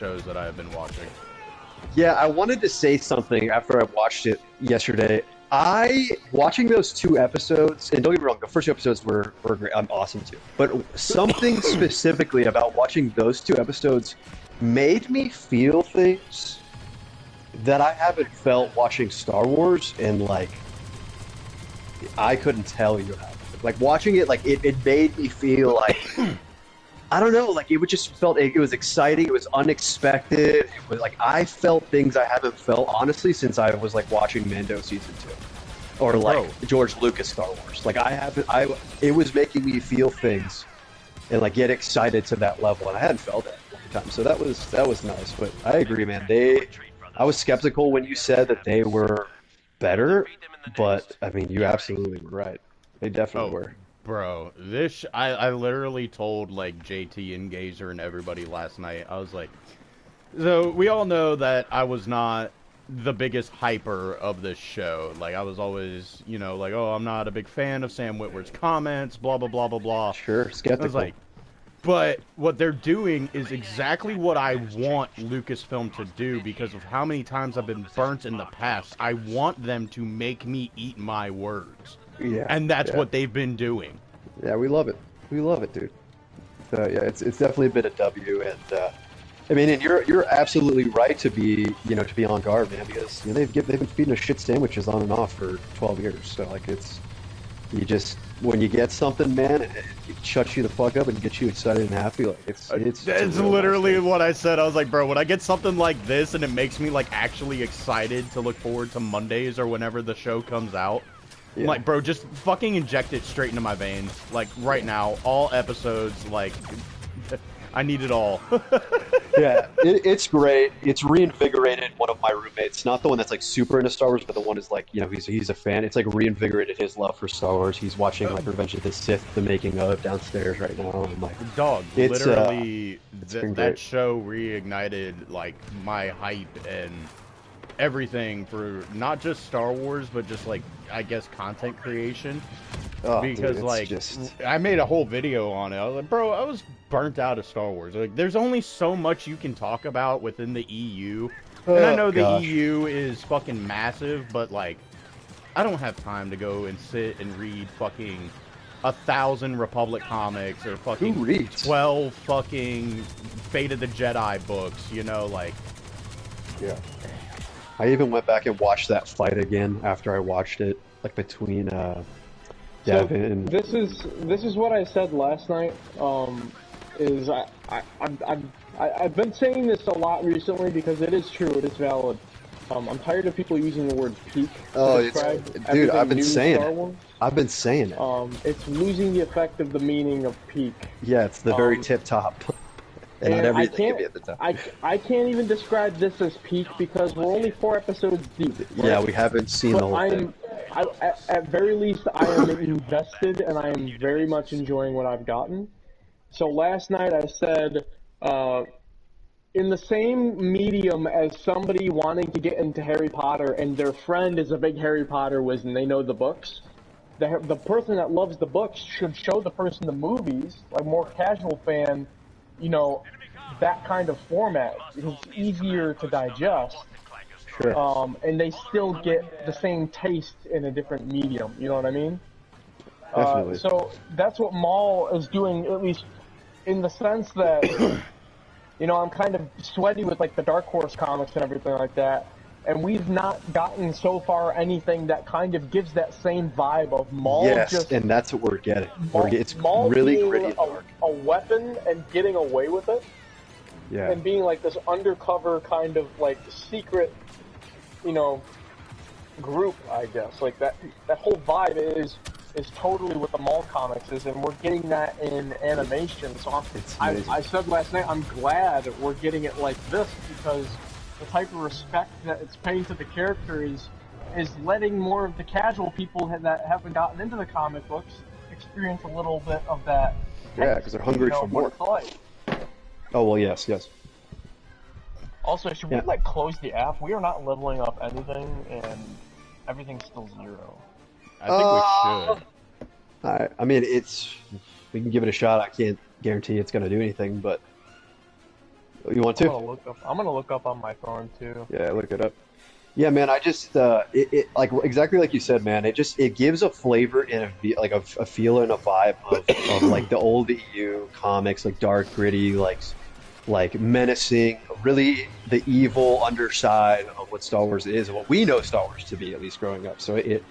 shows that I have been watching. Yeah, I wanted to say something after I watched it yesterday. Watching those 2 episodes, and don't get me wrong, the first 2 episodes were great. I'm awesome too. But something specifically about watching those 2 episodes made me feel things that I haven't felt watching Star Wars, and like I couldn't tell you how. Like watching it, like it made me feel like I don't know, like it would just felt it was exciting, it was unexpected. It was like I felt things I haven't felt honestly since I was like watching Mando season 2 or like Bro. George Lucas Star Wars. Like I haven't, it was making me feel things and like get excited to that level, and I hadn't felt it in a long time. So that was nice. But I agree, man. I was skeptical when you said that they were better, but I mean, you absolutely were right. They definitely Oh, were. bro, I literally told like JT and Gazer and everybody last night. I was like, so we all know that I was not the biggest hyper of this show. Like I was always, like, oh, I'm not a big fan of Sam Witwer's comments, blah blah blah blah blah. Sure, I was skeptical. like, but what they're doing is exactly what I want Lucasfilm to do because of how many times I've been burnt in the past. I want them to make me eat my words. Yeah, And that's yeah. what they've been doing. Yeah, we love it. We love it, dude. Yeah, it's definitely been a W, and I mean, and you're absolutely right to be on guard, man, because they've been feeding us shit sandwiches on and off for 12 years. So like you just when you get something, man, it shuts you the fuck up and gets you excited and happy. Like it's literally what I said. I was like, bro, when I get something like this and it makes me like actually excited to look forward to Mondays or whenever the show comes out. Yeah. I'm like, bro, just fucking inject it straight into my veins. Like, right now, all episodes, like, I need it all. Yeah, it's great. It's reinvigorated one of my roommates, not the one that's like super into Star Wars, but the one is like, he's a fan. It's like reinvigorated his love for Star Wars. He's watching like Revenge of the Sith, the making of downstairs right now. And like, Dog, it's, literally, been that great. show reignited like my hype and everything for not just Star Wars, but just like I guess content creation. Oh, Because dude, like just... I made a whole video on it. I was like, bro, I was burnt out of Star Wars. Like, there's only so much you can talk about within the EU, and I know the EU is fucking massive, but like, I don't have time to go and sit and read fucking 1,000 Republic comics or fucking 12 fucking Fate of the Jedi books. Like, yeah. I even went back and watched that fight again after I watched it, like between Devin and... This is what I said last night. I've been saying this a lot recently because it is true, it is valid. I'm tired of people using the word peak to describe dude, I've been saying Star Wars. I've been saying it. It's losing the effect of the meaning of peak. Yeah, it's the very tip top. And not everything can be at the top. I can't even describe this as peak because we're only 4 episodes deep. Right? Yeah, we haven't seen the whole thing. At very least, I am invested and I am very much enjoying what I've gotten. So last night I said, in the same medium as somebody wanting to get into Harry Potter and their friend is a big Harry Potter whiz and they know the books, the person that loves the books should show the person the movies, like more casual fan, that kind of format. It's easier to digest. Sure. And they still get the same taste in a different medium. You know what I mean? Definitely. So that's what Maul is doing, at least in the sense that, I'm kind of sweaty with like the Dark Horse comics and everything like that. And we've not gotten so far anything that kind of gives that same vibe of Maul. Yes, and that's what we're getting. It's Maul really being gritty and dark. A weapon and getting away with it. Yeah. And being like this undercover kind of like secret, group, I guess. Like that whole vibe is totally what the Maul comics is, and we're getting that in animation. So I said last night, I'm glad we're getting it like this because the type of respect that it's paying to the character is letting more of the casual people that haven't gotten into the comic books experience a little bit of that. Yeah, because they're hungry for more. Oh, well, yes. Also, should we close the app? We are not leveling up anything, and everything's still 0. I think we should. I mean, we can give it a shot. I can't guarantee it's going to do anything, but You want to? I'm gonna look up on my phone too. Yeah, look it up. Yeah, man, I just like exactly like you said, man. It gives a flavor and a feel and a vibe of like the old EU comics, like dark, gritty, like menacing, really the evil underside of what Star Wars is and what we know Star Wars to be, at least growing up. So it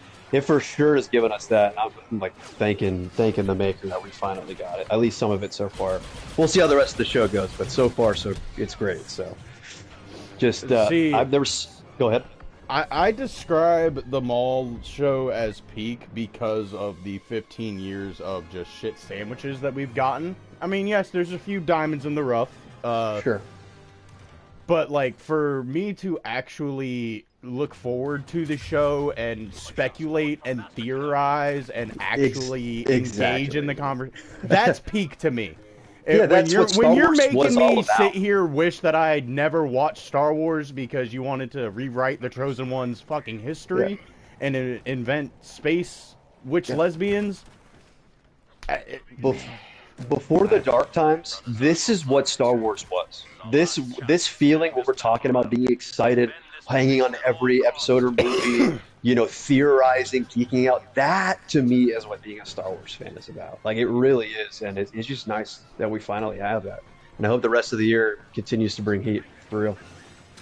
for sure has given us that. And I'm like thanking the maker that we finally got it. At least some of it so far. We'll see how the rest of the show goes, but so far so it's great. So just I've never. Go ahead. I describe the mall show as peak because of the 15 years of just shit sandwiches that we've gotten. I mean, yes, there's a few diamonds in the rough. Sure. But, like, for me to actually look forward to the show and speculate and theorize and actually engage in the conversation, that's peak to me. Yeah, that's when you're making me about. sit here wish that I never watched Star Wars because you wanted to rewrite the Chosen One's fucking history and invent space witch lesbians. Before the dark times, this is what Star Wars was. This feeling, what we're talking about, being excited, hanging on every episode or movie, theorizing, geeking out. That to me is what being a Star Wars fan is about. Like, it really is, and it's just nice that we finally have that. And I hope the rest of the year continues to bring heat for real.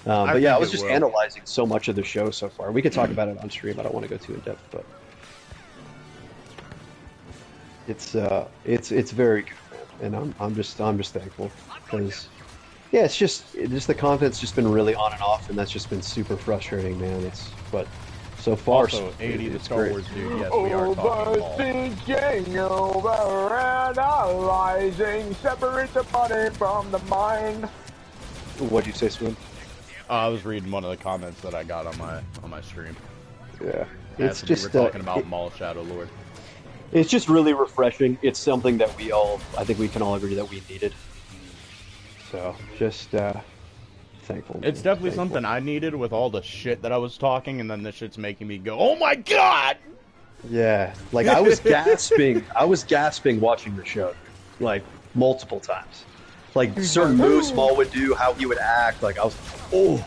But yeah, I was just analyzing so much of the show so far. We could talk about it on stream. I don't want to go too in depth, but it's very good, man. And I'm just thankful because it's just the content's just been really on and off, and that's just been super frustrating, man. But so far, also, 80 the Star Wars dude. Yes, we are talking Overthinking, overanalyzing, separate the body from the mind. What'd you say, Swim? I was reading one of the comments that I got on my stream. Yeah, it's just we're talking about Maul Shadow Lord. It's just really refreshing. It's something that I think we can all agree that we needed. So just thankful. It's definitely something I needed with all the shit that I was talking, and then this shit's making me go, oh my god! Yeah, like I was gasping. I was gasping watching the show, like multiple times. Like certain moves Maul would do, how he would act. Like I was, oh.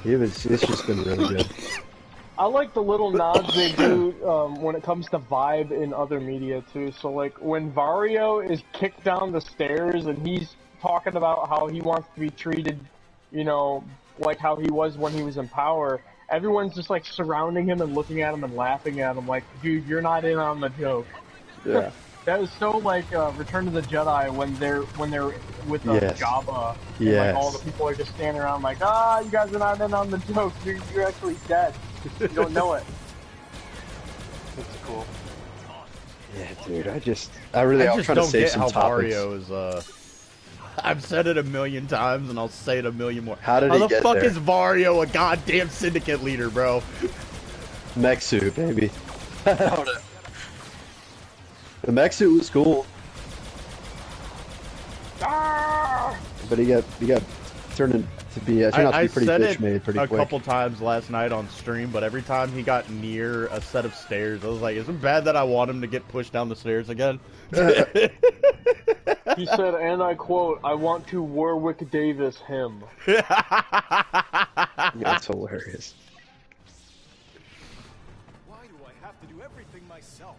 It's just been really good. I like the little nods they do when it comes to vibe in other media too. So like when Vario is kicked down the stairs and he's talking about how he wants to be treated, like how he was when he was in power, everyone's just like surrounding him and looking at him and laughing at him like, dude, you're not in on the joke. Yeah. That was so like Return of the Jedi when they're with Jabba. And, like, all the people are just standing around like, you guys are not in on the joke. You're actually dead. You don't know it. That's cool. Yeah, dude. I'm trying to save some topics. Vario is, I've said it a million times and I'll say it a million more. How the fuck is Vario a goddamn syndicate leader, bro? Mech suit, baby. I don't know. The mech suit was cool. But he got turned out to be pretty bitch made pretty quick. I said it a couple times last night on stream, but every time he got near a set of stairs, I was like, is it bad that I want him to get pushed down the stairs again? He said, and I quote, I want to Warwick Davis him. That's hilarious. Why do I have to do everything myself?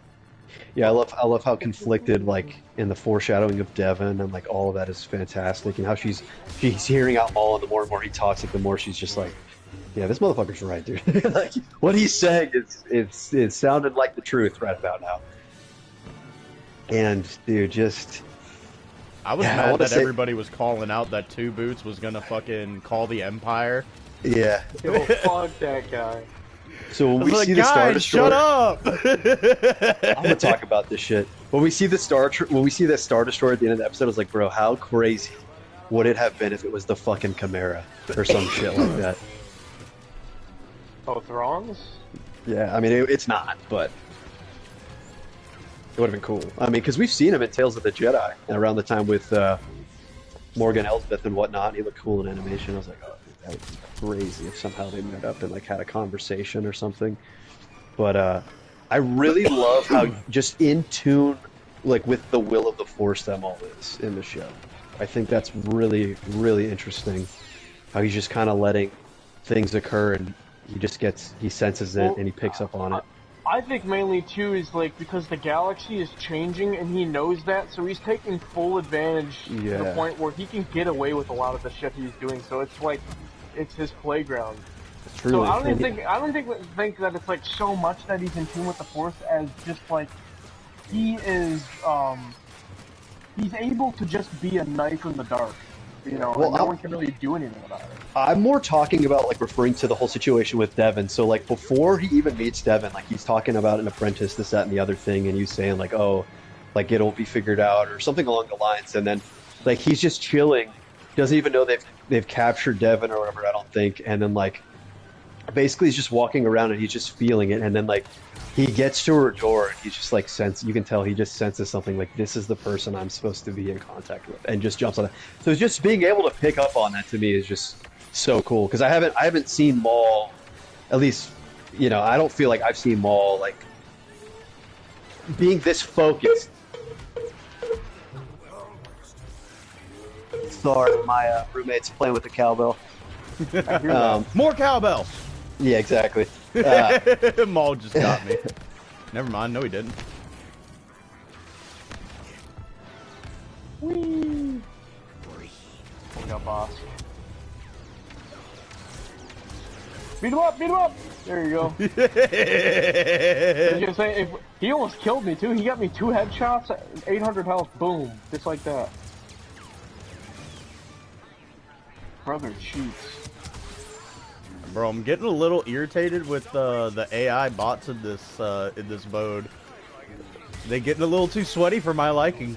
Yeah, I love how conflicted, like, in the foreshadowing of Devon, and like all of that is fantastic, and how she's hearing out Maul, and the more and more he talks, like the more she's just like, yeah, this motherfucker's right, dude. Like what he's saying it's sounded like the truth right about now. And dude, just I was mad that everybody was calling out that Two Boots was gonna fucking call the Empire. Yeah. Yo, fuck that guy. So when we see the Star Destroyer, shut up! I'm gonna talk about this shit. When we see that Star Destroyer at the end of the episode, I was like, bro, how crazy would it have been if it was the fucking Chimera or some shit like that? Oh, Throngs? Yeah, I mean it's not, but it would have been cool. I mean, because we've seen him in Tales of the Jedi around the time with Morgan Elsbeth and whatnot. He looked cool in animation. I was like, oh, dude, that would be crazy if somehow they met up and like had a conversation or something. But I really love how just in tune, like with the will of the Force, that Maul is in the show. I think that's really, really interesting. How he's just kind of letting things occur, and he senses it, Well, and he picks up on it. I think mainly too is like because the galaxy is changing and he knows that, so he's taking full advantage to the Yeah. point where he can get away with a lot of the shit he's doing. So it's like it's his playground. It's So truly. I don't even think that it's like so much that he's in tune with the Force as just like he is he's able to just be a knife in the dark, you know, Well, and no one can really do anything about it. I'm more talking about like referring to the whole situation with Devin. So like before he even meets Devin, like he's talking about an apprentice, this, that, and the other thing, and he's saying like, oh, like it'll be figured out or something along the lines. And then like he's just chilling, doesn't even know they've captured Devin or whatever. I don't think. And then like basically he's just walking around and he's just feeling it. And then like he gets to her door and he's just like you can tell he just senses something like this is the person I'm supposed to be in contact with, and just jumps on it. So just being able to pick up on that to me is just so cool because I haven't seen Maul, at least I don't feel like I've seen Maul like being this focused. Sorry, my roommate's playing with the cowbell. More cowbell. Yeah, exactly. Maul just got me. Never mind. No, he didn't. Whee! We got boss. Beat him up! Beat him up! There you go. I was gonna say, he almost killed me too. He got me 2 headshots, 800 health, boom, just like that. Brother cheats. Bro, I'm getting a little irritated with the AI bots in this mode. They getting a little too sweaty for my liking.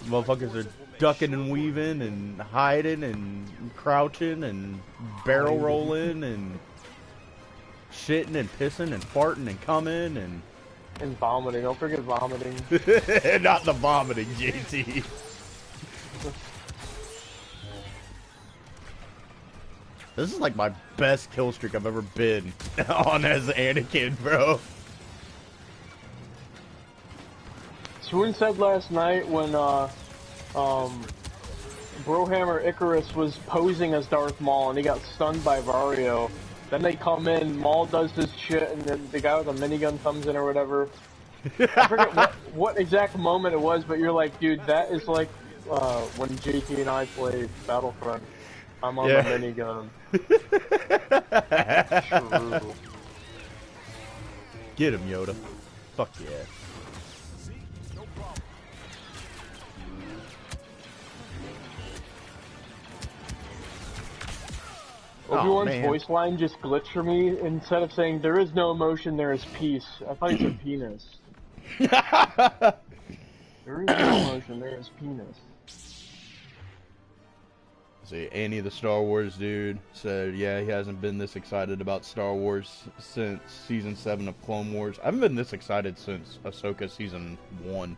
Motherfuckers are ducking and weaving and hiding and crouching and barrel rolling and shitting and pissing and farting and coming and vomiting. Don't forget vomiting. Not the vomiting, JT. This is like my best kill streak I've ever been on as Anakin, bro. Swoon said last night when Brohammer Icarus was posing as Darth Maul and he got stunned by Vario. Then they come in, Maul does his shit, and then the guy with a minigun comes in or whatever. I forget what exact moment it was, but you're like, dude, that is like when JT and I played Battlefront. I'm on the minigun. True. Get him, Yoda. Fuck yeah. Obi-Wan's voice line just glitched for me. Instead of saying, there is no emotion, there is peace, I thought he said penis. There is no emotion, there is penis. See, Annie the Star Wars dude said, yeah, he hasn't been this excited about Star Wars since Season 7 of Clone Wars. I haven't been this excited since Ahsoka Season 1.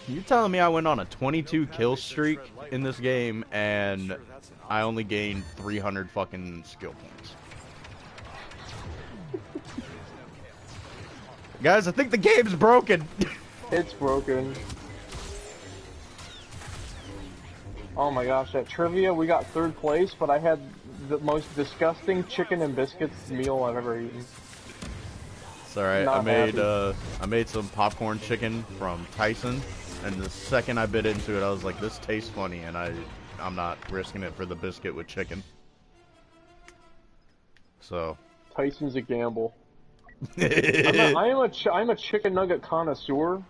You're telling me I went on a 22 kill streak in this game and I only gained 300 fucking skill points. Guys, I think the game's broken. It's broken. Oh my gosh, that trivia, we got 3rd place, but I had the most disgusting chicken and biscuits meal I've ever eaten. It's alright, I made some popcorn chicken from Tyson, and the second I bit into it, I was like, this tastes funny, and I'm not risking it for the biscuit with chicken. So. Tyson's a gamble. I'm a chicken nugget connoisseur.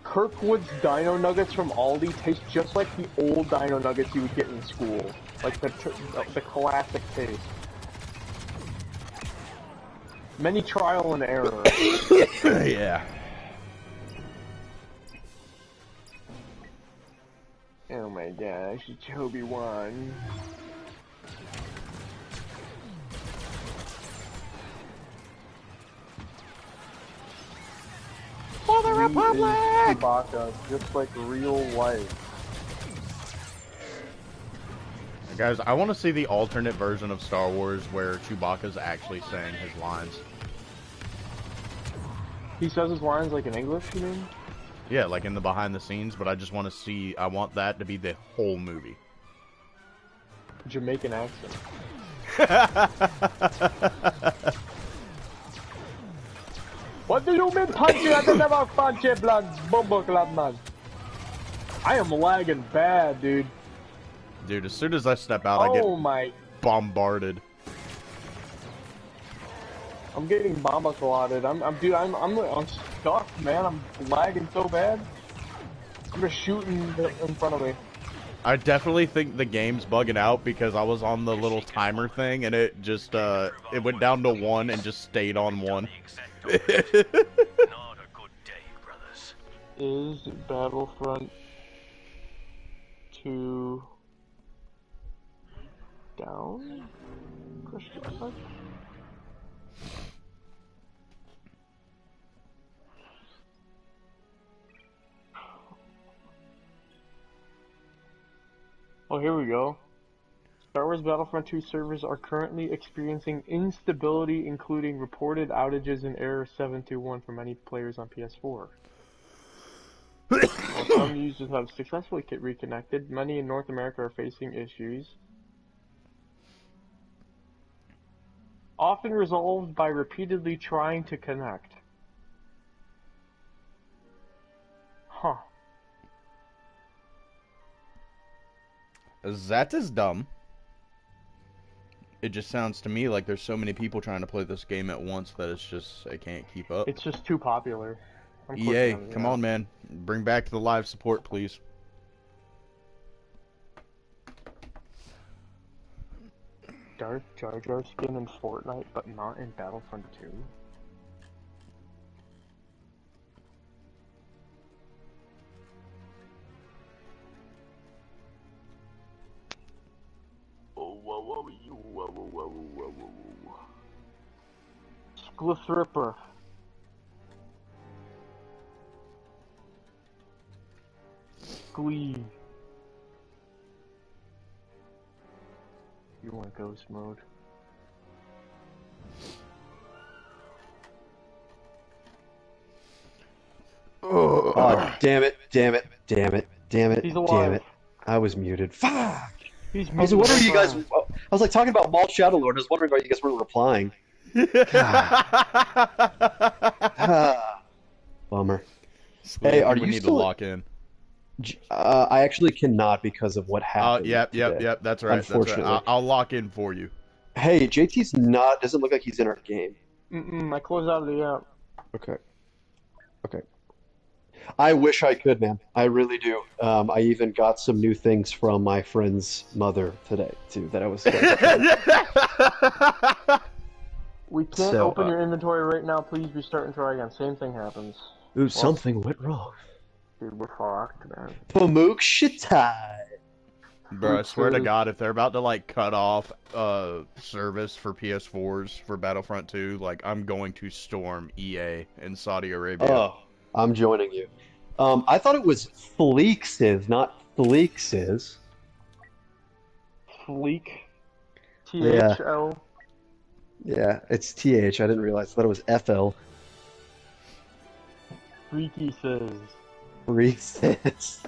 Kirkwood's Dino Nuggets from Aldi taste just like the old Dino Nuggets you would get in school, like the classic taste. Many trial and error. Yeah. Oh my gosh, it's Obi-Wan. For the Republic! Chewbacca, just like real life. Guys, I want to see the alternate version of Star Wars where Chewbacca's actually saying his lines. He says his lines like in English, you mean? Yeah, like in the behind the scenes, but I just want to see, I want that to be the whole movie. Jamaican accent. What do you mean punchy? I can never punch you, blood bumbo club man. I am lagging bad, dude. Dude, as soon as I step out, I get bombarded. I'm getting bomba clotted. I'm stuck, man. I'm lagging so bad. I'm just shooting in front of me. I definitely think the game's bugging out because I was on the little timer thing and it just, it went down to 1 and just stayed on 1. Not a good day, brothers. Is Battlefront 2 down? Question mark? Oh, here we go. Star Wars Battlefront 2 servers are currently experiencing instability, including reported outages and error 721 for many players on PS4. While some users have successfully reconnected, many in North America are facing issues, often resolved by repeatedly trying to connect. Huh. That is dumb. It just sounds to me like there's so many people trying to play this game at once that it's just, I can't keep up. It's just too popular. EA, come on, man. Bring back the live support, please. Darth Jar Jar skin in Fortnite, but not in Battlefront 2? Glithripper. Glee. You want ghost mode? Oh, damn it, damn it, damn it, damn it, He's damn alive. it. I was muted. Fuck! He's I was wondering you guys. I was like talking about Maul Shadowlord. I was wondering why you guys weren't replying. Bummer. Hey, are you need still? to lock in. I actually cannot because of what happened. Yep. That's right. Unfortunately, that's right. I'll lock in for you. Hey, JT's not. Doesn't look like he's in our game. I closed out of the app. Okay. Okay. I wish I could, man. I really do. I even got some new things from my friend's mother today, too, that I was. We can't open your inventory right now. Please restart and try again. Same thing happens. Ooh, something went wrong. Dude, we're fucked, man. Pamuk Shitai. Bro, I swear to God, if they're about to, like, cut off service for PS4s for Battlefront 2, like, I'm going to storm EA in Saudi Arabia. Oh, I'm joining you. I thought it was Fleekses, not Fleekses. Fleek? THL? Yeah, it's TH. I didn't realize. I thought it was FL. Freaky says. Reese's.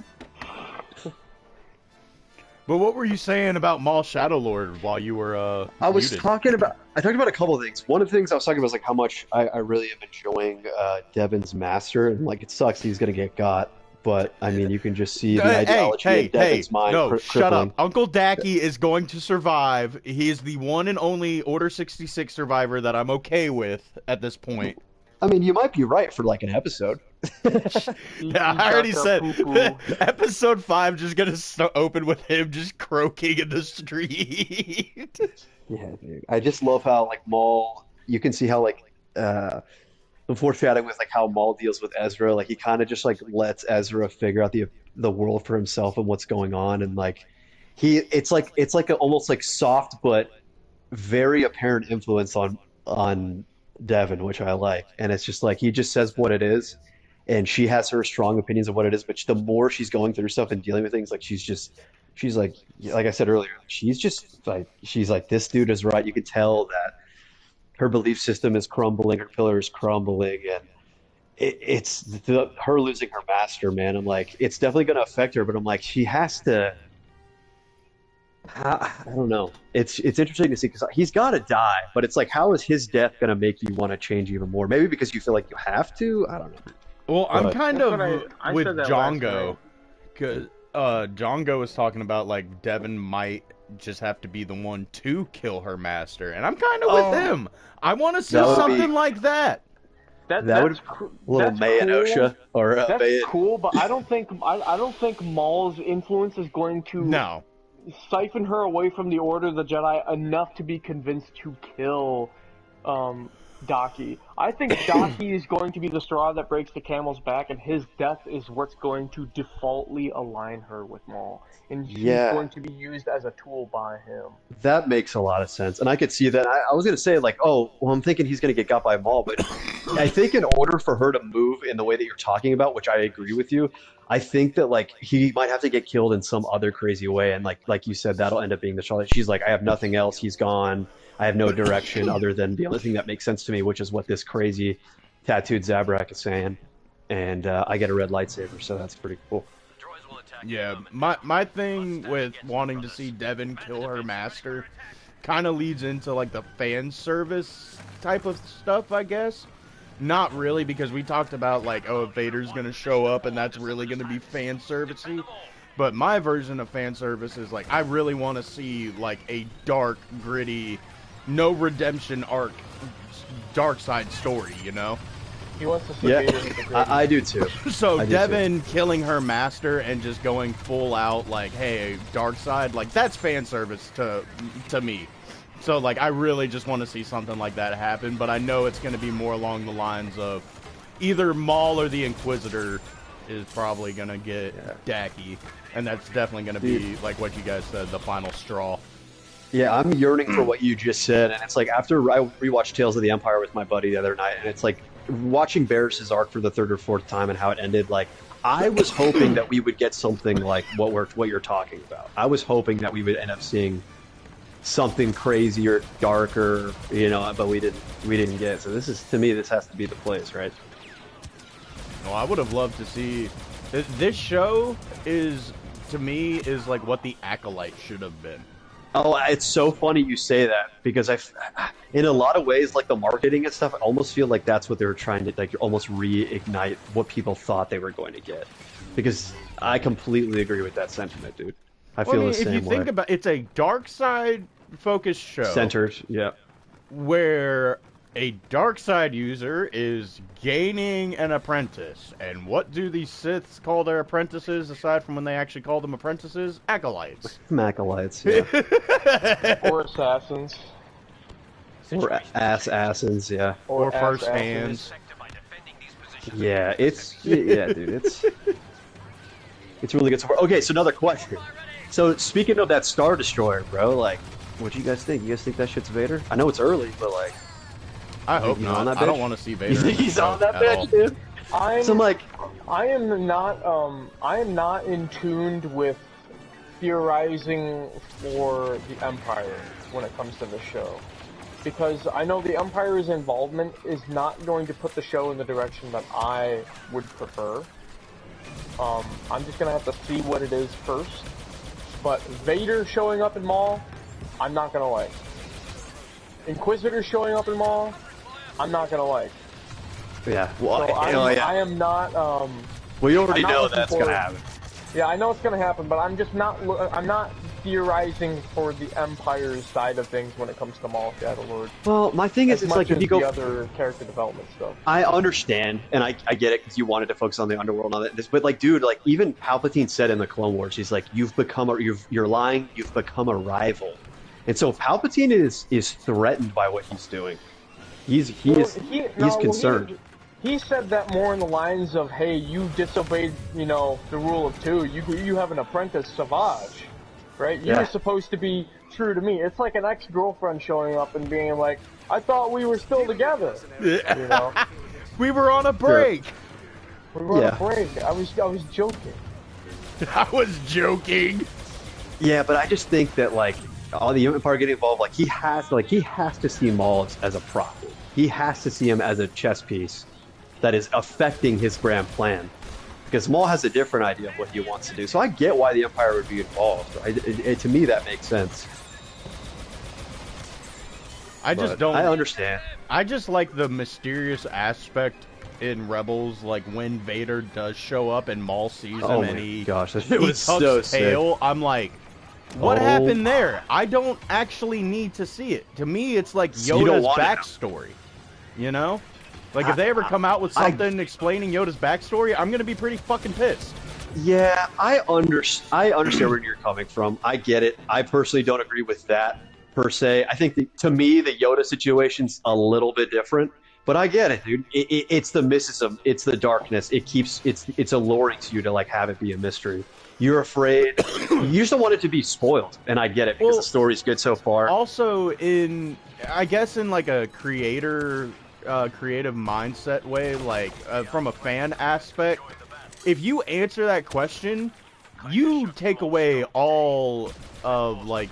But what were you saying about Maul Shadowlord while you were I was muted? talking about. I talked about a couple of things. One of the things I was talking about was like how much I really am enjoying Devin's master, and like it sucks he's gonna get got. But I mean, you can just see the ideology in Devin's mind. No, shut up. Uncle Dacky is going to survive. He is the one and only Order 66 survivor that I'm okay with at this point. I mean, you might be right for like an episode. Yeah, I already said episode 5 just gonna open with him just croaking in the street. Yeah, dude. I just love how like Maul. You can see how like the foreshadowing with like how Maul deals with Ezra. Like he kind of just like lets Ezra figure out the world for himself and what's going on, and like it's like almost like soft but very apparent influence on Devin, which I like. And it's just like he just says what it is, and she has her strong opinions of what it is. But the more she's going through stuff and dealing with things, like she's like I said earlier, she's like this dude is right. You can tell that her belief system is crumbling, her pillar is crumbling, and her losing her master, man. I'm like, it's definitely going to affect her, but I'm like, she has to. I don't know. It's interesting to see because he's got to die, but it's like, how is his death going to make you want to change even more? Maybe because you feel like you have to. I don't know. Well, I'm kind That's of what I with said that last Jongo, night. because Jongo was talking about like Devin might just have to be the one to kill her master, and I'm kind of with him. I want to see That would something be- like that. That would little that's May and cool. Osha or That's May. cool, but I don't think Maul's influence is going to No. siphon her away from the Order of the Jedi enough to be convinced to kill Daki. I think Daki is going to be the straw that breaks the camel's back, and his death is what's going to defaultly align her with Maul. And she's Yeah. going to be used as a tool by him. That makes a lot of sense, and I could see that. I was gonna say like, oh, well, I'm thinking he's gonna get got by Maul, but I think in order for her to move in the way that you're talking about, which I agree with you, I think that like he might have to get killed in some other crazy way, and like you said, that'll end up being the Charlotte. She's like, I have nothing else. He's gone. I have no direction other than the only thing that makes sense to me, which is what this crazy tattooed Zabrak is saying, and I get a red lightsaber, so that's pretty cool. Droids will attack Yeah, them. my thing with wanting to see Devin kill her master kind of leads into like the fan service type of stuff, I guess. Not really, because we talked about like, oh, Vader's gonna show up and that's really gonna be fan servicey. But my version of fan service is like, I really want to see like a dark, gritty, no redemption arc, dark side story, you know? He wants to see Yeah, Vader with the grid. I do too. So I do Devin killing her master and just going full out like, hey, dark side, like that's fan service to me. So like I really just want to see something like that happen, but I know it's going to be more along the lines of either Maul or the Inquisitor is probably going to get Daki, and that's definitely going to be like what you guys said, the final straw. Yeah, I'm yearning for what you just said, and it's like after I rewatched Tales of the Empire with my buddy the other night, and it's like watching Barris's arc for the third or fourth time and how it ended. Like I was hoping that we would get something like what you're talking about. I was hoping that we would end up seeing something crazier, darker, you know, but we didn't get it. So this has to be the place, right? Well, I would have loved to see this show is to me is like what the Acolyte should have been. Oh, it's so funny you say that because in a lot of ways, like the marketing and stuff, I almost feel like that's what they were trying to like almost reignite what people thought they were going to get. Because I completely agree with that sentiment, dude. I feel the same way. If you think about it's a dark side focused show. Centered, yeah. Where a dark side user is gaining an apprentice. And what do these Siths call their apprentices aside from when they actually call them apprentices? Acolytes. Acolytes, yeah. Or assassins. Or assassins, yeah. Or first assassins. hands. Sector by defending these positions. Yeah, dude, it's really good so far. Okay, so another question. So speaking of that Star Destroyer, bro, like, what do you guys think? You guys think that shit's Vader? I know it's early, but like, I hope he's on not. that I don't bitch? want to see you Vader. think he's on that at all. bitch, dude? So I'm like, I am not in tuned with theorizing for the Empire when it comes to the show. Because I know the Empire's involvement is not going to put the show in the direction that I would prefer. I'm just gonna have to see what it is first. But Vader showing up in Maul, I'm not gonna like. Inquisitor showing up in Maul, I'm not gonna like. yeah, well, So I am not. well, you already I'm not know looking that's forward- gonna happen. Yeah, I know it's gonna happen, but I'm just not. I'm not theorizing for the Empire's side of things when it comes to Maul Shadow Lord. Well, my thing is, As it's much like if as you go, the other character development stuff. I understand, and I get it because you wanted to focus on the underworld and all that. But like, dude, like even Palpatine said in the Clone Wars, he's like, you're lying, you've become a rival, and so Palpatine is threatened by what he's doing. He's concerned. He said that more in the lines of, "Hey, you disobeyed, the rule of two. You have an apprentice, Savage, right? You're Yeah. supposed to be true to me." It's like an ex-girlfriend showing up and being like, "I thought we were still together." You know, We were on a break. we were on Yeah. a break. I was joking. I was joking. Yeah, but I just think that like all the Empire getting involved, like he has to see Maul as a prop. He has to see him as a chess piece that is affecting his grand plan. Because Maul has a different idea of what he wants to do. So I get why the Empire would be involved. To me, that makes sense. I just don't. I understand. I just like the mysterious aspect in Rebels, like when Vader does show up and Maul sees him and he gosh, it he was tucks so tail. sick. I'm like, what happened there? I don't actually need to see it. To me, it's like Yoda's backstory. You know, like if they ever come out with something explaining Yoda's backstory, I'm gonna be pretty fucking pissed. Yeah, I understand where you're coming from. I get it. I personally don't agree with that per se. I think to me the Yoda situation's a little bit different, but I get it, dude. It's the mysticism, it's the darkness. It's alluring to you to like have it be a mystery. You're afraid. You just don't want it to be spoiled, and I get it because the story's good so far. Also, I guess in like a creative mindset way, like from a fan aspect, if you answer that question, you take away all of like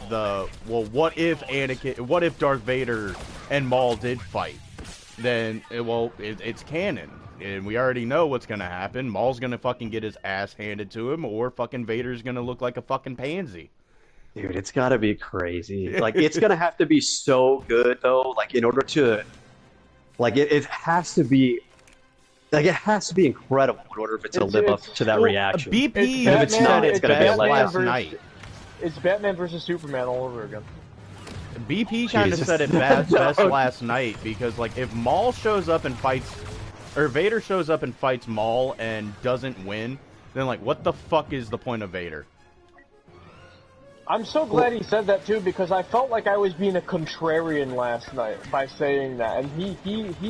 what if Darth Vader and Maul did fight? Then it's canon, and we already know what's gonna happen. Maul's gonna fucking get his ass handed to him, or fucking Vader's gonna look like a fucking pansy. Dude, it's gotta be crazy. Like it's gonna have to be so good though. Like in order to, like it has to be. Like it has to be incredible in order for it to live up to that reaction. BP and if it's not, it's gonna be a last night. It's Batman versus Superman all over again. BP kind of said it best last night, because like if Maul shows up and fights, or Vader shows up and fights Maul and doesn't win, then like what the fuck is the point of Vader? I'm so glad he said that too, because I felt like I was being a contrarian last night by saying that, and he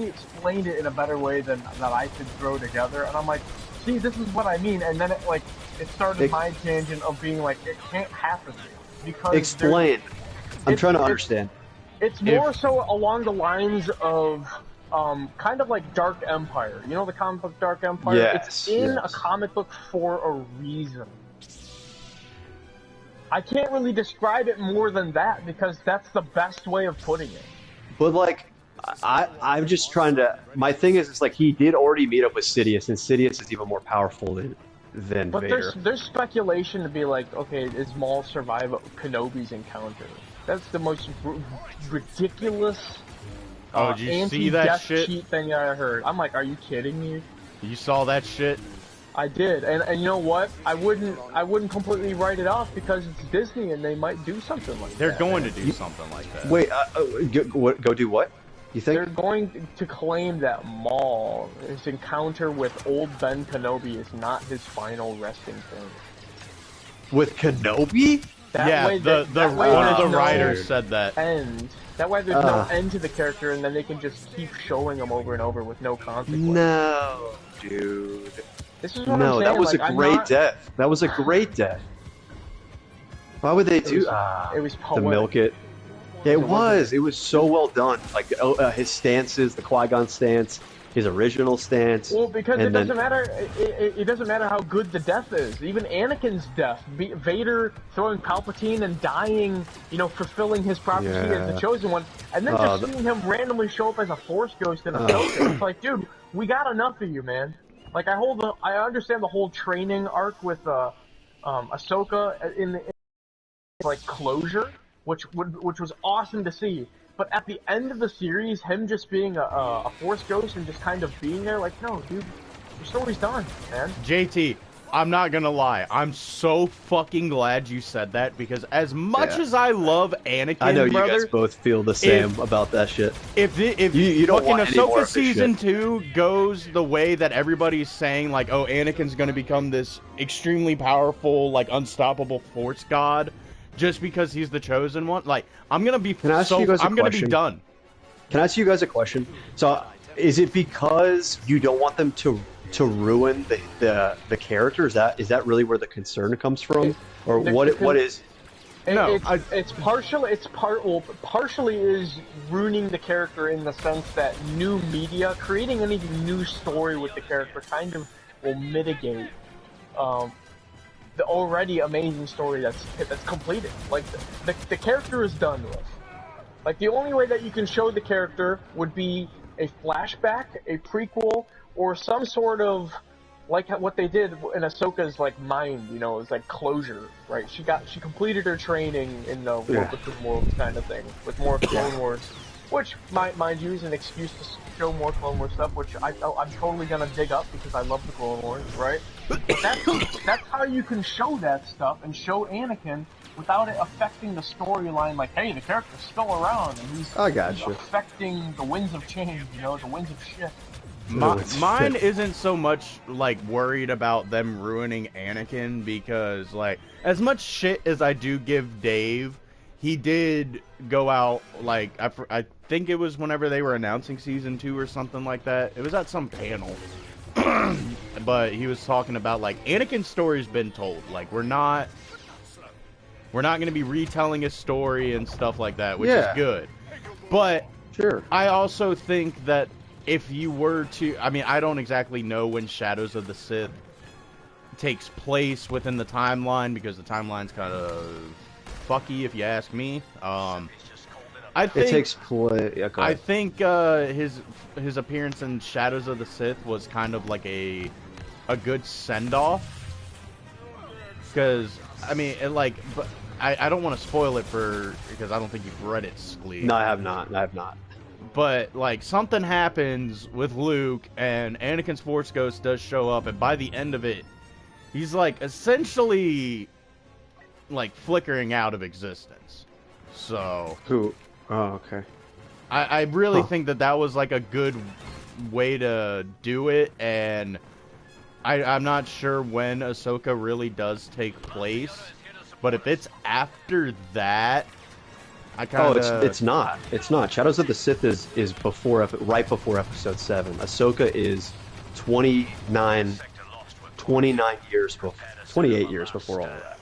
explained it in a better way than I could throw together, and I'm like, see, this is what I mean, and then it started my tangent of being like, it can't happen because explain. I'm trying to understand. It's more so along the lines of kind of like Dark Empire. You know the comic book Dark Empire? Yes, it's in a comic book for a reason. I can't really describe it more than that, because that's the best way of putting it. But like, I'm just trying to. My thing is, it's like he did already meet up with Sidious, and Sidious is even more powerful than Vader. But there's speculation to be like, okay, is Maul survive Kenobi's encounter? That's the most ridiculous did you see that shit? Cheat thing I heard. I'm like, are you kidding me? You saw that shit? I did, and you know what? I wouldn't completely write it off, because it's Disney and they might do something like that. They're going to do something like that. Wait, go do what? You think? They're going to claim that Maul, his encounter with old Ben Kenobi, is not his final resting place. With Kenobi? One of the writers said that. That way there's no end to the character, and then they can just keep showing him over and over with no consequence. No, dude. This is what I'm saying. That was a great death. That was a great death. Why would they do? It was poetic. To milk it. Yeah, it was. It was so well done. Like his stances, the Qui-Gon stance, his original stance. Well, because it doesn't matter. It doesn't matter how good the death is. Even Anakin's death, Vader throwing Palpatine and dying, fulfilling his prophecy as the chosen one, and then just seeing him randomly show up as a Force ghost in Ahsoka. It's like, dude, we got enough of you, man. Like I understand the whole training arc with Ahsoka in like closure, which was awesome to see. But at the end of the series, him just being a Force ghost and just kind of being there, like, no, dude, your story's done, man. JT, I'm not gonna lie, I'm so fucking glad you said that, because as much as I love Anakin, I know brother, you guys both feel the same about that shit. If you don't fucking want any more Ahsoka of this season shit. 2 goes the way that everybody's saying, like, oh, Anakin's gonna become this extremely powerful, like, unstoppable Force god, just because he's the chosen one, like, I'm gonna be gonna be done. Can I ask you guys a question? So, is it because you don't want them to ruin the character? Is that really where the concern comes from, or what is? No, it's partially is ruining the character in the sense that new media, creating any new story with the character, kind of will mitigate the already amazing story that's completed. Like the character is done with. Like the only way that you can show the character would be a flashback, a prequel, or some sort of like what they did in Ahsoka's like mind, you know, it's like closure, right? She completed her training in the War Between Worlds kind of thing with more Clone Wars, which mind you is an excuse to show more Clone Wars stuff, which I'm totally gonna dig up because I love the Clone Wars, right? But that's how you can show that stuff and show Anakin without it affecting the storyline. Like, hey, the character's still around and he's affecting the winds of change, you know, the winds of shit. Mine isn't so much like worried about them ruining Anakin because like as much shit as I do give Dave, he did go out like I think it was whenever they were announcing season 2 or something like that. It was at some panel, but he was talking about like Anakin's story's been told. Like we're not going to be retelling his story and stuff like that, which is good. But I also think that if you were to, I mean, I don't exactly know when Shadows of the Sith takes place within the timeline because the timeline's kind of fucky, if you ask me. I think it takes place. Yeah, I think his appearance in Shadows of the Sith was kind of like a good send off. Because I mean, but I don't want to spoil it because I don't think you've read it, Sklee. No, I have not. But, like, something happens with Luke, and Anakin's Force Ghost does show up, and by the end of it, he's, like, essentially, like, flickering out of existence. So... Who? Oh, okay. I really think that was, like, a good way to do it, and I'm not sure when Ahsoka really does take place, but if it's after that... it's not. It's not. Shadows of the Sith is right before Episode 7. Ahsoka is 28 years before all of that.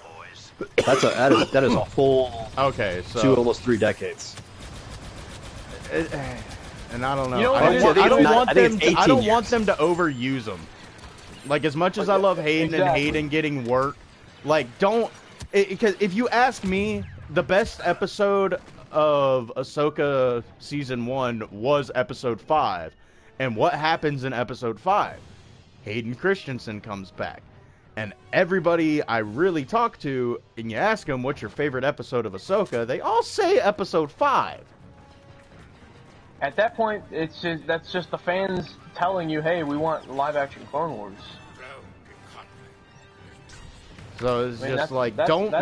That is a full 2 almost 3 decades. And I don't know. You know I don't want them to overuse them. Like as much as I love Hayden and Hayden getting work, like because if you ask me, the best episode of Ahsoka Season 1 was Episode 5. And what happens in Episode 5? Hayden Christensen comes back. And everybody I really talk to, and you ask them, what's your favorite episode of Ahsoka? They all say Episode 5. At that point, that's just the fans telling you, hey, we want live-action Clone Wars. So it's just like, don't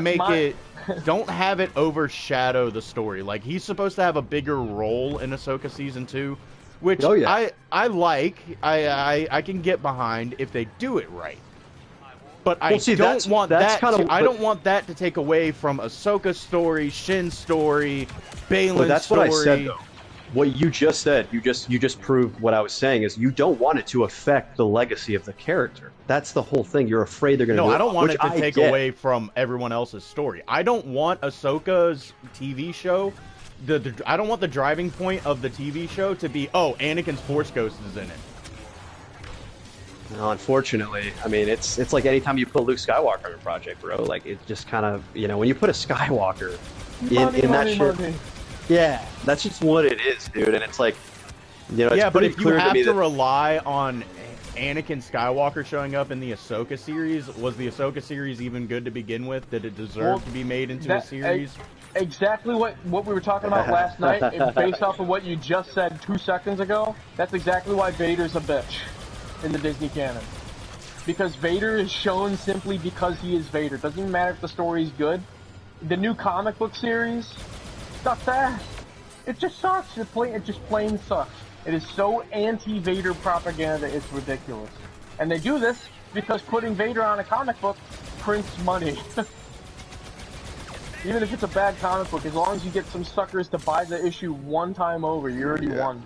have it overshadow the story. Like, he's supposed to have a bigger role in Ahsoka Season 2, which I can get behind if they do it right. But I don't want that to take away from Ahsoka's story, Shin's story, Balin's story. What I said, though. What you just said, you just proved what I was saying, is you don't want it to affect the legacy of the character. That's the whole thing. You're afraid they're going to. No, I don't want it to take away from everyone else's story. I don't want Ahsoka's TV show. I don't want the driving point of the TV show to be, oh, Anakin's Force Ghost is in it. No, unfortunately, I mean, it's like anytime you put Luke Skywalker in a project, bro. Like, it just kind of, when you put a Skywalker in that shit. Yeah, that's just what it is, dude. And it's like, it's but if you have to rely on Anakin Skywalker showing up in the Ahsoka series, was the Ahsoka series even good to begin with? Did it deserve to be made into a series? Exactly what we were talking about last night, and based off of what you just said 2 seconds ago, that's exactly why Vader's a bitch in the Disney canon. Because Vader is shown simply because he is Vader. Doesn't even matter if the story's good. The new comic book series, sucks ass. It just sucks. It just plain sucks. It is so anti-Vader propaganda, it's ridiculous. And they do this because putting Vader on a comic book prints money. Even if it's a bad comic book, as long as you get some suckers to buy the issue one time over, you already won.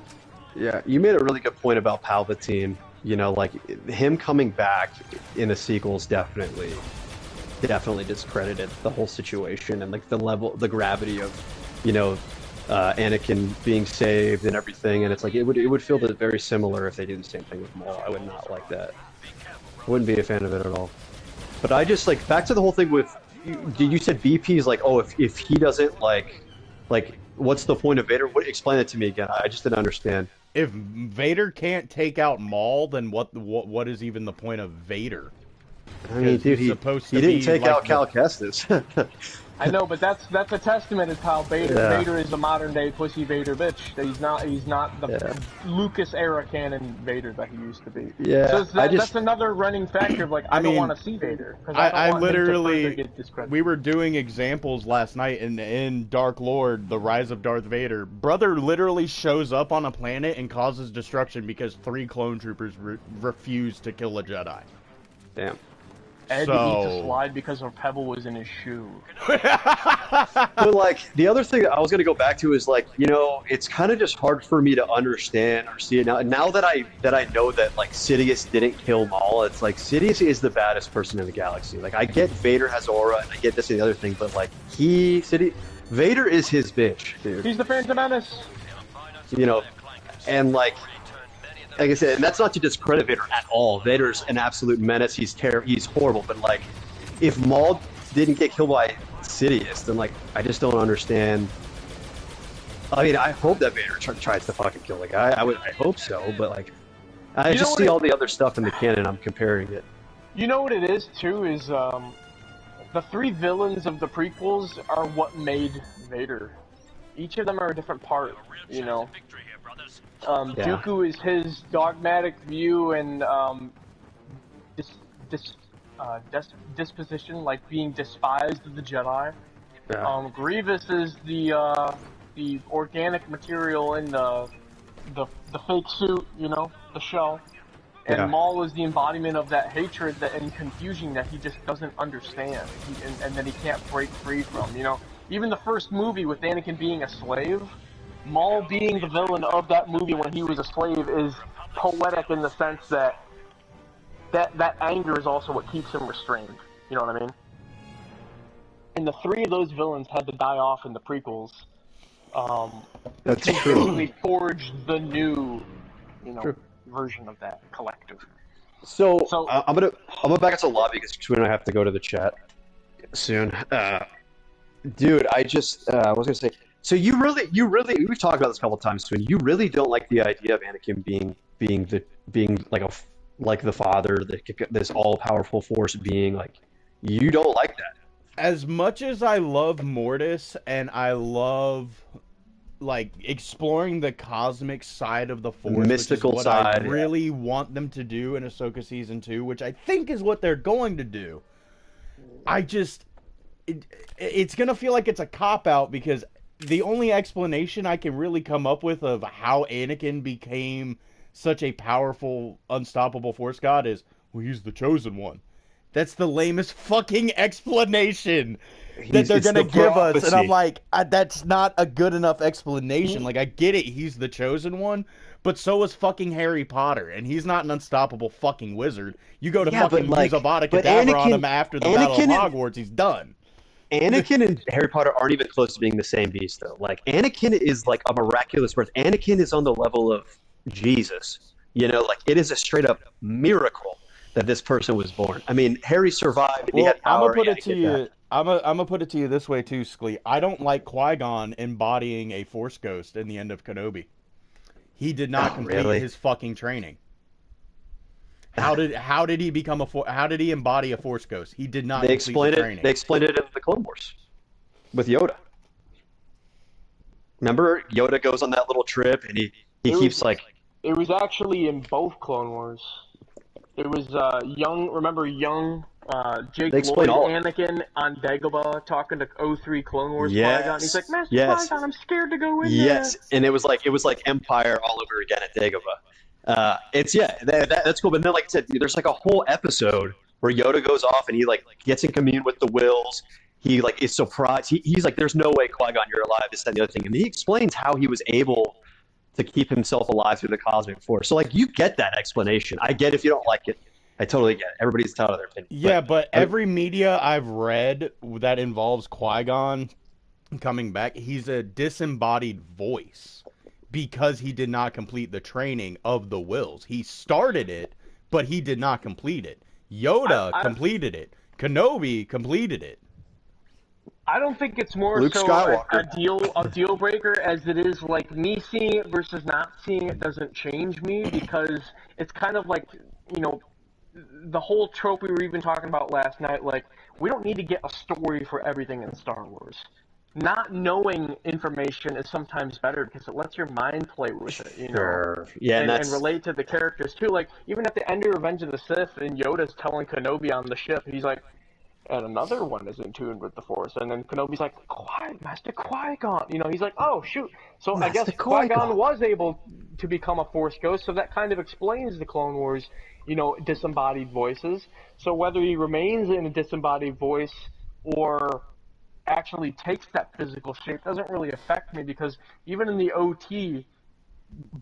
Yeah, you made a really good point about Palpatine. Like him coming back in the sequels definitely discredited the whole situation and like the gravity of, Anakin being saved and everything. And it's like it would feel very similar if they did the same thing with Maul. I would not like that. I wouldn't be a fan of it at all. But I just like back to the whole thing with you said BP's like, oh, if he doesn't like what's the point of Vader? Explain it to me again. I just didn't understand. If Vader can't take out Maul, then what is even the point of Vader? I mean, dude, he's supposed he to didn't be take like out Cal Kestis. I know, but that's a testament to how Vader Yeah. Vader is a modern day pussy Vader bitch. He's not the Yeah. Lucas era canon Vader that he used to be. Yeah, So I just- that's another running factor of like I don't mean, want to see Vader because I don't I want him to further literally, get discredited. we were doing examples last night in Dark Lord, The Rise of Darth Vader. Brother literally shows up on a planet and causes destruction because 3 clone troopers refuse to kill a Jedi. Damn. Ed So- needs to slide because a pebble was in his shoe. But like the other thing I was going to go back to is like, you know, it's kind of just hard for me to understand or see it now. Now that I know that like Sidious didn't kill Maul, it's like Sidious is the baddest person in the galaxy. Like I get Vader has aura and I get this and the other thing, but like Vader is his bitch, dude. He's the Phantom Menace. You know, and like I said, and that's not to discredit Vader at all. Vader's an absolute menace. He's horrible. But like, if Maul didn't get killed by Sidious, then like, I just don't understand. I mean, I hope that Vader tries to fucking kill the guy. I hope so. But like, I just see all the other stuff in the canon. I'm comparing it. You know what it is too is the 3 villains of the prequels are what made Vader. Each of them are a different part. You know. Yeah. Dooku is his dogmatic view and disposition, like being despised of the Jedi. Yeah. Grievous is the organic material in the fake suit, you know, the shell. And Yeah. Maul is the embodiment of that hatred and confusion that he just doesn't understand, and that he can't break free from. You know, even the first movie with Anakin being a slave. Maul being the villain of that movie when he was a slave is poetic in the sense that anger is also what keeps him restrained. You know what I mean? And the 3 of those villains had to die off in the prequels. That's To true. basically forge the new, you know, True. version of that collective. So, So- I'm gonna back into the lobby because Twin and I have to go to the chat soon. Dude, I was gonna say. So you really, we've talked about this a couple of times, Twin. You really don't like the idea of Anakin being like the father, this all powerful force being. Like, you don't like that. As much as I love Mortis and I love like exploring the cosmic side of the Force, Mystical which is what side, I yeah. really want them to do in Ahsoka Season 2, which I think is what they're going to do. It's going to feel like it's a cop-out because the only explanation I can really come up with of how Anakin became such a powerful, unstoppable Force God is, well, he's the chosen one. That's the lamest fucking explanation that they're It's going to the give us. And I'm prophecy. like, that's not a good enough explanation. Like, I get it, he's the chosen one, but so is fucking Harry Potter, and he's not an unstoppable fucking wizard. You go to Yeah, fucking but, like, use Avada but Kedavra on Anakin- him after the Battle of Anakin and- Hogwarts, he's done. Anakin and Harry Potter aren't even close to being the same beast, though. Like, Anakin is like a miraculous birth. Anakin is on the level of Jesus. You know, like, it is a straight up miracle that this person was born. I mean, Harry survived. And he Well, had I'm power. gonna put Yeah, it I to get you. that. I'm gonna put it to you this way too, Sklee. I don't like Qui-Gon embodying a Force ghost in the end of Kenobi. He did not Oh, complete really? his fucking training. How did he become how did he embody a Force ghost? He did not They complete explained the it. training. They explained it in the Clone Wars with Yoda. Remember, Yoda goes on that little trip, and he It keeps was- like. It was actually in both Clone Wars. It was Jake They explain Lloyd all of it. Anakin on Dagobah talking to 03 Clone Wars Yes. Qui-Gon. He's like, Master Yes. Qui-Gon, I'm scared to go in Yes, and it was like Empire all over again at Dagobah. That's cool. But then, like I said, there's like a whole episode where Yoda goes off and he like gets in commune with the Wills. He like is surprised. He's like, "There's no way, Qui-Gon, you're alive." This, that, and the other thing, and he explains how he was able to keep himself alive through the cosmic force. So like, you get that explanation. I get if you don't like it. I totally get it. Everybody's entitled to their opinion. Yeah, but every media I've read that involves Qui-Gon coming back, he's a disembodied voice because he did not complete the training of the Wills. He started it, but he did not complete it. Yoda completed it. Kenobi completed it. I don't think it's more Luke so Skywalker. a deal breaker as it is like me seeing it versus not seeing it doesn't change me, because it's kind of like, you know, the whole trope we were even talking about last night. Like, we don't need to get a story for everything in Star Wars. Not knowing information is sometimes better because it lets your mind play with it, you know, Sure. Yeah, and relate to the characters too. Like, even at the end of Revenge of the Sith, and Yoda's telling Kenobi on the ship, he's like, and another one is in tune with the Force. And then Kenobi's like, Master Qui-Gon. You know, he's like, oh, shoot. So I guess Master Qui-Gon Qui-Gon. was able to become a Force ghost, so that kind of explains the Clone Wars, you know, disembodied voices. So whether he remains in a disembodied voice or actually takes that physical shape doesn't really affect me, because even in the OT,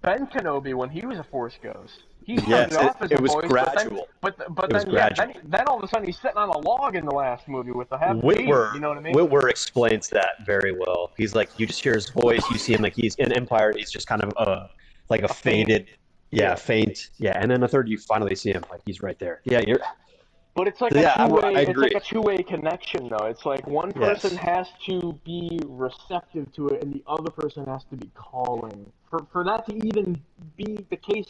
Ben Kenobi, when he was a Force ghost, he started off as a was voice, gradual. but It was then gradual. then all of a sudden he's sitting on a log in the last movie with the half baby. Whitwer, You know what I mean? Whitwer explains that very well. He's like, you just hear his voice, you see him like he's in Empire. He's just kind of like a faded, faint, and then the third you finally see him like he's right there. Yeah, you're. But it's like Yeah, a two-way. I It's agree. like a two-way connection, though. It's like one person has to be receptive to it, and the other person has to be calling for that to even be the case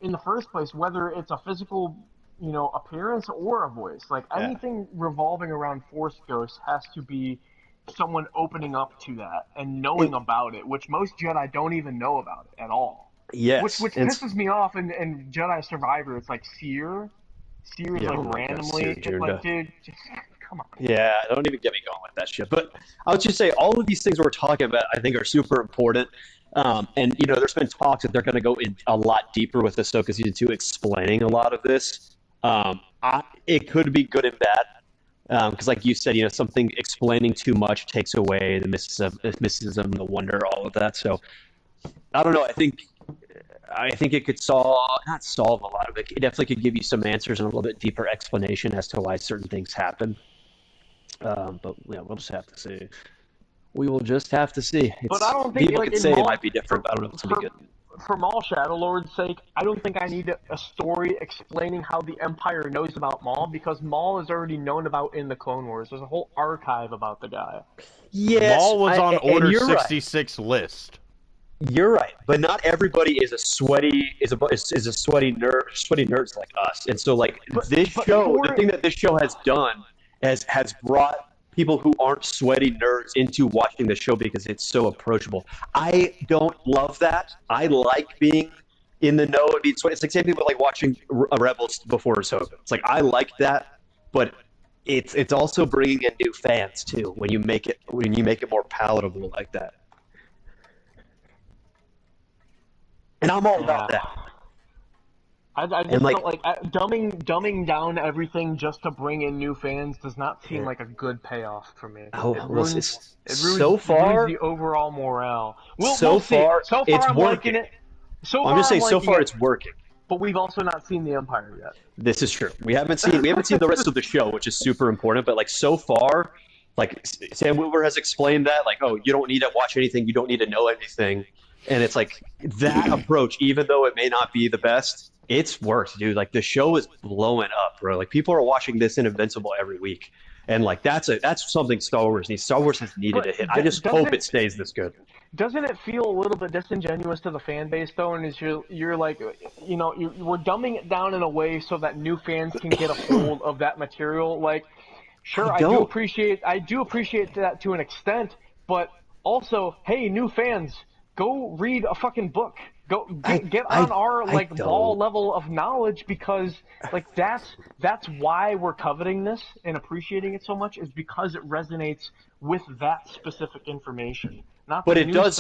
in the first place. Whether it's a physical, you know, appearance or a voice, like anything revolving around Force Ghosts has to be someone opening up to that and knowing about it, which most Jedi don't even know about it at all. Yes, Which pisses me off. In Jedi Survivor, it's like Seer is like randomly, God, like, dude, just come on. Yeah, don't even get me going with that shit. But I would just say all of these things we're talking about, I think, are super important. And you know, there's been talks that they're going to go in a lot deeper with Ahsoka season 2, explaining a lot of this. It could be good and bad, because, like you said, you know, something explaining too much takes away the mysticism, the wonder, all of that. So I don't know. I think it could not solve a lot of it. It definitely could give you some answers and a little bit deeper explanation as to why certain things happen. But yeah, we'll just have to see. We will just have to see. But I don't think people like, could say it might be different, but I don't know if it's gonna be good. For Maul Shadow Lord's sake, I don't think I need a story explaining how the Empire knows about Maul, because Maul is already known about in the Clone Wars. There's a whole archive about the guy. Yes, Maul was on Order you're 66 list. You're right, but not everybody is a sweaty nerds like us, and so like the thing that this show has done has brought people who aren't sweaty nerds into watching the show because it's so approachable. I don't love that. I like being in the know and being sweaty. It's like same people like watching Rebels before Ahsoka. It's like I like that, but it's also bringing in new fans too when you make it more palatable like that. And I'm all about that. I just felt like dumbing down everything just to bring in new fans does not seem like a good payoff for me. It ruins the overall morale. So far, it's I'm working. liking it. I'm just saying, so far it's working. But we've also not seen the Empire yet. This is true. We haven't seen the rest of the show, which is super important. But like so far, like Sam Witwer has explained that, like, oh, you don't need to watch anything, you don't need to know anything, and it's like that approach, even though it may not be the best. It's worked, dude. Like the show is blowing up, bro. Like people are watching this in Invincible every week, and like that's something Star Wars needs. Star Wars has needed to hit. I just hope it stays this good. Doesn't it feel a little bit disingenuous to the fan base though? And you're like, you know, we're dumbing it down in a way so that new fans can get a hold of that material. Like, sure, I do appreciate that to an extent, but also, hey, new fans, go read a fucking book. Go get on our ball level of knowledge, because like that's why we're coveting this and appreciating it so much, is because it resonates with that specific information. But it does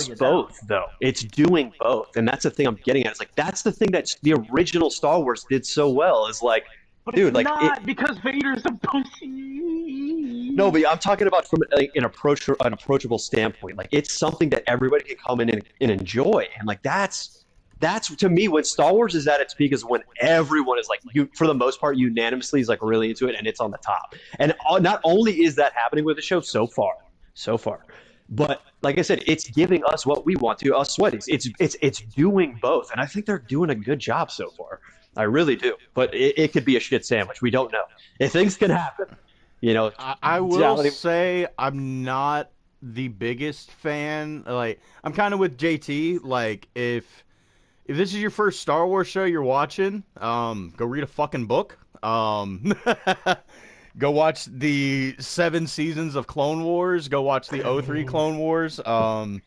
both though. It's doing both, and that's the thing I'm getting at. It's like that's the thing that the original Star Wars did so well. Is like, but dude, it's like not because Vader's a pussy. No, but I'm talking about from like, an approachable standpoint. Like it's something that everybody can come in and enjoy, and like that's to me when Star Wars is at its peak is when everyone is like, you for the most part unanimously is like really into it, and it's on the top. And not only is that happening with the show so far, but like I said, it's giving us what we want to, us sweaties. It's doing both, and I think they're doing a good job so far. I really do, but it could be a shit sandwich. We don't know if things can happen. You know, I will say I'm not the biggest fan. Like, I'm kind of with JT. Like, if this is your first Star Wars show you're watching, go read a fucking book. Go watch the 7 seasons of Clone Wars. Go watch the '03 Clone Wars. who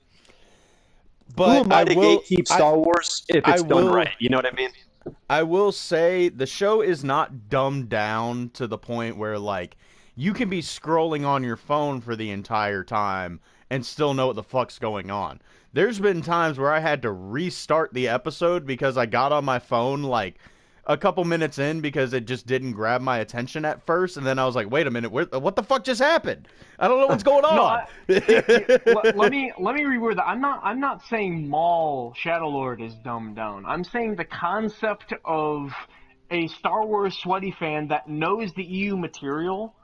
But am I to gatekeep Star Wars if I it's done will right? You know what I mean? I will say the show is not dumbed down to the point where like you can be scrolling on your phone for the entire time and still know what the fuck's going on. There's been times where I had to restart the episode because I got on my phone like a couple minutes in because it just didn't grab my attention at first, and then I was like, "Wait a minute, what the fuck just happened? I don't know what's going on." Let me reword that. I'm not saying Maul Shadow Lord is dumbed down. I'm saying the concept of a Star Wars sweaty fan that knows the EU material,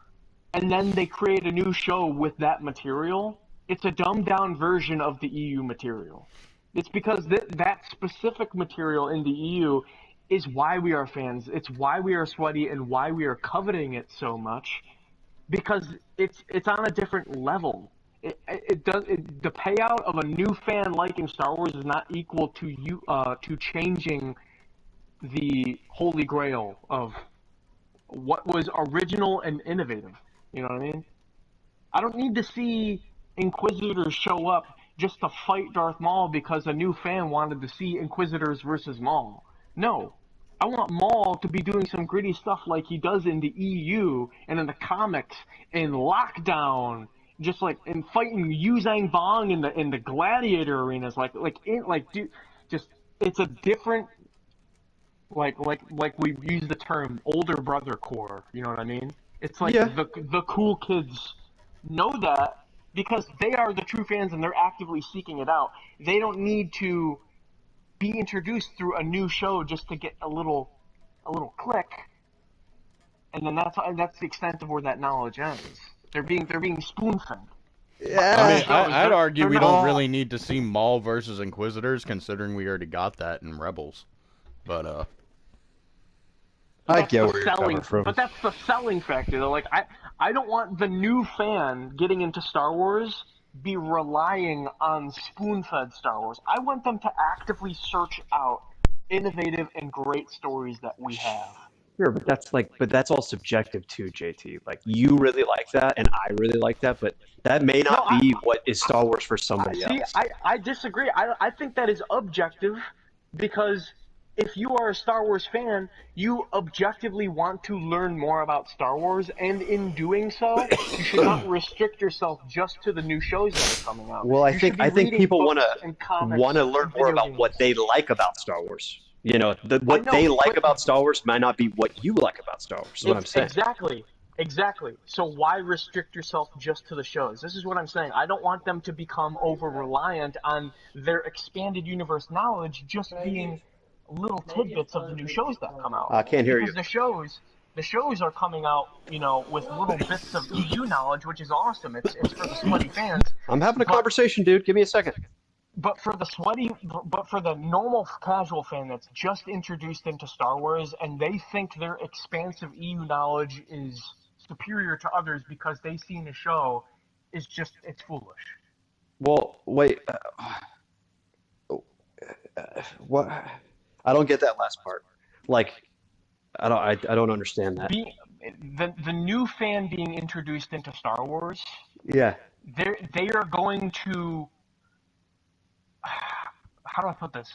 and then they create a new show with that material. It's a dumbed down version of the EU material. It's because that specific material in the EU is why we are fans. It's why we are sweaty and why we are coveting it so much, because it's on a different level. The payout of a new fan liking Star Wars is not equal to changing the holy grail of what was original and innovative. You know what I mean? I don't need to see Inquisitors show up just to fight Darth Maul because a new fan wanted to see Inquisitors versus Maul. No. I want Maul to be doing some gritty stuff like he does in the EU and in the comics, in Lockdown, just like in fighting Yuzang Bong in the gladiator arenas, dude, just it's a different we use the term older brother core. You know what I mean? It's like Yeah. the cool kids know that because they are the true fans and they're actively seeking it out. They don't need to be introduced through a new show just to get a little click, and then that's the extent of where that knowledge ends. They're being spoon fed. I mean, Yeah. I'd argue we don't not. really need to see Maul versus Inquisitors, considering we already got that in Rebels. But I get where you're coming from. But that's the selling factor. Though. Like I don't want the new fan getting into Star Wars be relying on spoon-fed Star Wars. I want them to actively search out innovative and great stories that we have. Sure, but that's all subjective too, JT. Like you really like that, and I really like that, but that may not be what is Star Wars for somebody else. I disagree. I think that is objective because if you are a Star Wars fan, you objectively want to learn more about Star Wars, and in doing so, you should not restrict yourself just to the new shows that are coming out. Well, I think people want to learn more about games. what they like about Star Wars. You know, what know, they like but- about Star Wars might not be what you like about Star Wars. Is what I'm saying. Exactly. So why restrict yourself just to the shows? This is what I'm saying. I don't want them to become over-reliant on their expanded universe knowledge just being little tidbits of the new shows that come out. I can't hear you. Because the shows are coming out, with little bits of EU knowledge, which is awesome. It's for the sweaty fans. I'm having a conversation, dude. Give me a second. But for the normal casual fan that's just introduced into Star Wars and they think their expansive EU knowledge is superior to others because they've seen the show, it's foolish. Well, wait. What? I don't get that last part. Like, I don't understand that. The new fan being introduced into Star Wars, Yeah. they are going to, how do I put this?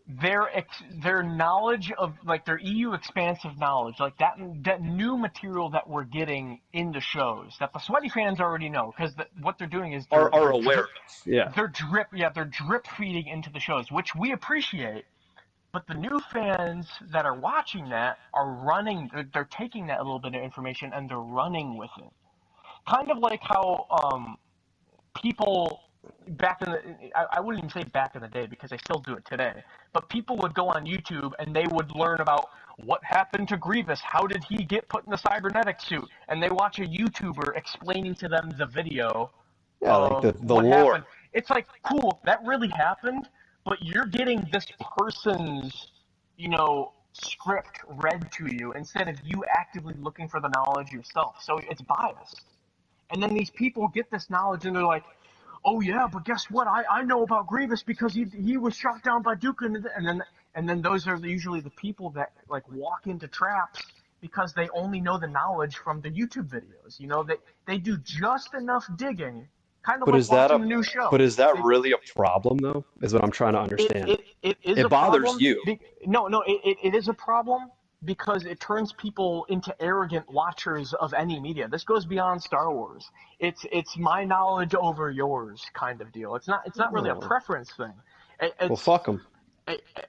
Their knowledge of their EU expansive knowledge, like that new material that we're getting in the shows that the sweaty fans already know, because what they're doing is are aware of. Yeah. They're drip feeding into the shows, which we appreciate. But the new fans that are watching that they're taking that little bit of information and they're running with it. Kind of like how people back in I wouldn't even say back in the day because they still do it today, but people would go on YouTube and they would learn about what happened to Grievous, how did he get put in the cybernetic suit, and they watch a YouTuber explaining to them the video. Yeah, like the what lore. happened. It's like, cool, that really happened, but you're getting this person's, script read to you instead of you actively looking for the knowledge yourself. So it's biased. And then these people get this knowledge and they're like, oh yeah, but guess what? I know about Grievous because he was shot down by Duke, and then those are usually the people that like walk into traps because they only know the knowledge from the YouTube videos. You know, they do just enough digging, kind of But like is that watching a new show. but is that They, really a problem though? Is what I'm trying to understand. it is It a bothers problem. you. No, it is a problem because it turns people into arrogant watchers of any media. This goes beyond Star Wars. It's my knowledge over yours kind of deal. It's not really a Oh. preference thing. Well, fuck them.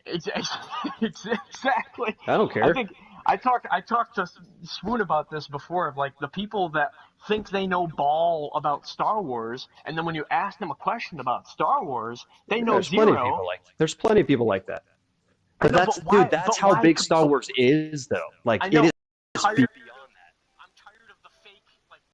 It's exactly. I don't care. I think I talked to Swoon about this before, of like the people that think they know ball about Star Wars, and then when you ask them a question about Star Wars, they know There's plenty of zero. people like there's plenty of people like that. I But know, that's but why? dude, that's But how why? big Star Wars is though. Like I it know. is Entire,